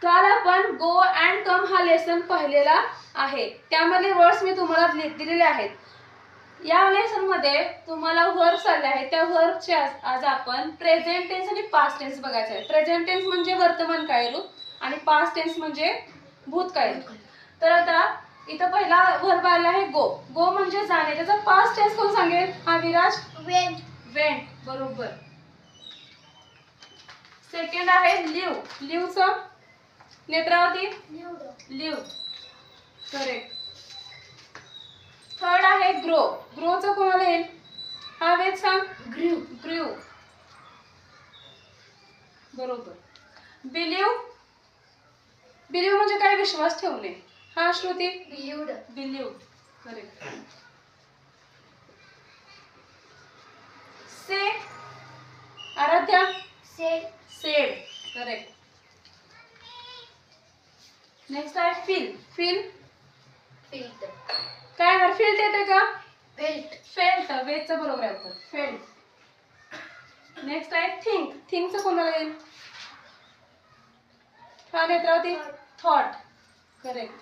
काल आपण go and come हा लेसन पाहिलेला आहे. त्यामध्ये वर्ड्स मी तुम्हाला दिलेले आहेत. या लेसन मध्ये तुम्हाला वर्ब्स आले आहेत. त्या वर्बचे आज आपण प्रेझेंट टेन्स आणि पास्ट टेन्स बघायचं आहे. प्रेझेंट टेन्स म्हणजे वर्तमान काळरूप आणि पास्ट टेन्स म्हणजे भूतकाळ. तर आता इथं पहिला वर्ब आला आहे गो. गो म्हणजे जाणे. त्याचा पास्ट टेन्स कोण सांगेल? हा विराज. वेंट. वेंट बरोबर. सेकंड आहे लिव्ह. लिव्हचं नेत्रावती लिव्ह करेक्ट. थर्ड आहे ग्रो. ग्रोचं कोणाला येईल? हा वेद सांग. ग्रीव. ग्रीव बरोबर. बिलीव्ह. बिलीव्ह म्हणजे काय? विश्वास ठेवणे. हा Shruti. Believed. Believe correct. Say Aaradhya. Said. Said correct. Next आहे फील. Feel felt. काय येणार? फील्ट येते का? फेल्ट. फेल्ट वेदचं बरोबर आहे. फेल्ट. नेक्स्ट आहे थिंक. थिंकचं कोणाला येईल? हा Netravati. Thought correct.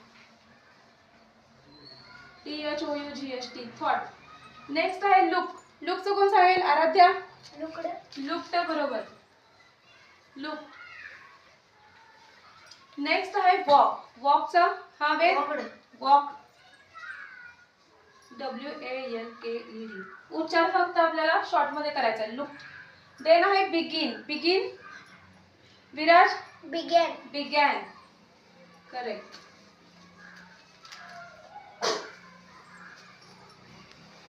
THOUGHT thought. Next आहे लुक. लुकचं कोण सांगेल? आराध्या. लुकड. लुक्ड बरोबर. लुक. नेक्स्ट आहे वॉक. वॉकचा हा वेद. वॉकड. Walk WALKED. उच्चार फक्त आपल्याला शॉर्ट मध्ये करायचा आहे. लुक. देन आहे begin. Begin Viraj. Begin. Begin correct.